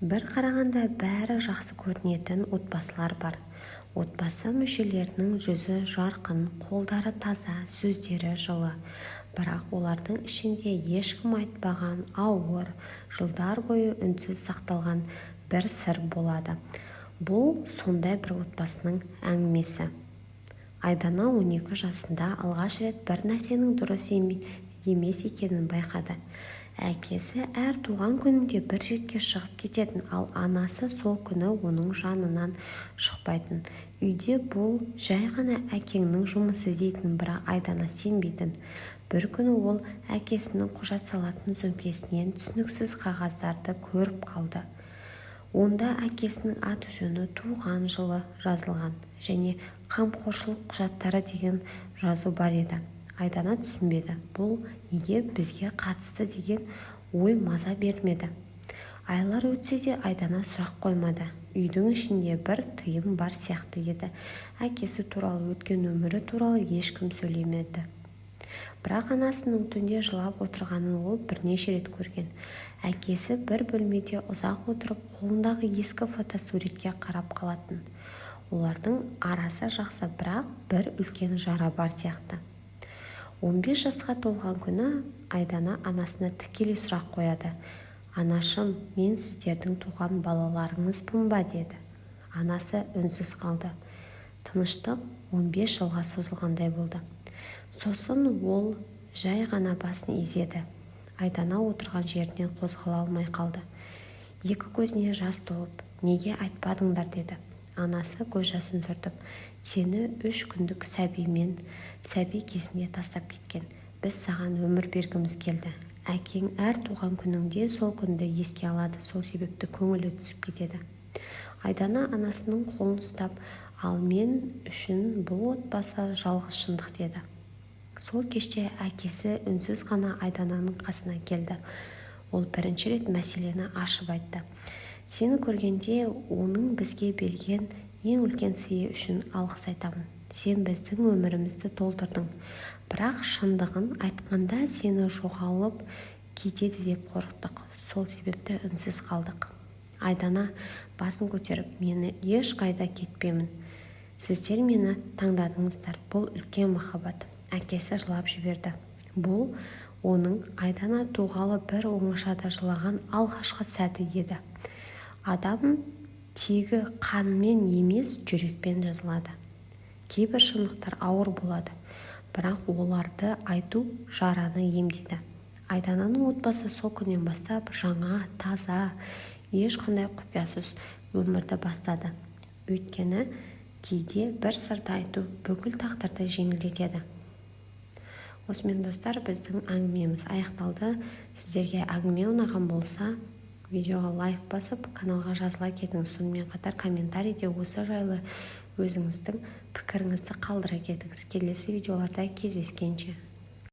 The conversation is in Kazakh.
бір қарағанда бәрі жақсы көрінетін отбасылар бар. Отбасы мүшелерінің жүзі жарқын, қолдары таза, сөздері жылы. Бірақ олардың ішінде ешкім айтпаған ауыр, жылдар бойы үнсіз сақталған бір сыр болады. Бұл сондай бір отбасының әңгімесі. Айдана 12 жасында алғаш рет бір нәрсенің дұрыс емес екенін байқады. Әкесі әр туған күнінде бір жетке шығып кететін, ал анасы сол күні оның жанынан шықпайтын. Үйде бұл жай ғана әкеңнің жұмысы дейтін, бірақ Айдана сенбейтін. Бір күні ол әкесінің құжат салатын сөмкесінен түсініксіз қағаздарды көріп қалды. Онда әкесінің аты-жөні, туған жылы жазылған және қамқоршылық құжаттары деген жазу бар еді. Айдана түсінбеді. Бұл неге бізге қатысты деген ой маза бермеді. Айлар өтсе де Айдана сұрақ қоймады. Үйдің ішінде бір тыйым бар сияқты еді. Әкесі туралы, өткен өмірі туралы ешкім сөйлемеді. Бірақ анасының түнде жылап отырғанын ол бірнеше рет көрген. Әкесі бір бөлмеде ұзақ отырып, қолындағы ескі фотосуретке қарап қалатын. Олардың арасы жақсы, бірақ бір үлкен жара бар сияқты. 15 жасқа толған күні Айдана анасына тікелей сұрақ қояды. «Анашым, мен сіздердің туған балаларыңызбын ба?» деді. Анасы үнсіз қалды. Тыныштық 15 жылға созылғандай болды. Сосын ол жай ғана басын изеді. Айдана отырған жерінен қозғала алмай қалды. Екі көзіне жас толып, «Неге айтпадыңдар?» деді. Анасы көз жасын сүртіп, «Сені 3 күндік сәби кезінде тастап кеткен. Біз саған өмір бергіміз келді. Әкең әр туған күніңде сол күнді еске алады, сол себепті көңілі түсіп кетеді». Айдана анасының қолын ұстап, «Ал мен үшін бұл отбасы жалғыз шындық» деді. Сол кеште әкесі үнсіз ғана Айдананың қасына келді. Ол бірінші рет мәселені ашып айтты. «Сені көргенде оның бізге берген ең үлкен сыйы үшін алғыс айтамын. Сен біздің өмірімізді толтырдың. Бірақ шындығын айтқанда сені жоғалып кетеді деп қорықтық. Сол себепті үнсіз қалдық». Айдана басын көтеріп, «Мені ешқайда кетпемін. Сіздер мені таңдадыңыздар. Бұл үлкен махаббат». Әкесі жылап жіберді. Бұл оның Айдана туғалы бір оңашада жылаған алғашқы сәті еді. Адам тегі қанмен емес, жүрекпен жазылады. Кейбір шындықтар ауыр болады, бірақ оларды айту жараны емдейді. Айдананың отбасы сол күннен бастап жаңа, таза, ешқандай құпиясыз өмірді бастады. Өйткені кейде бір сырды айту бүкіл тағдырды жеңілдетеді. Осымен достар, біздің әңгімеміз аяқталды. Сіздерге әңгіме ұнаған болса, видеоға лайк басып, каналға жазыла кетіңіз. Сонымен қатар комментарийде осы жайлы өзіңіздің пікіріңізді қалдыра кетіңіз. Келесі видеоларда кездескенше.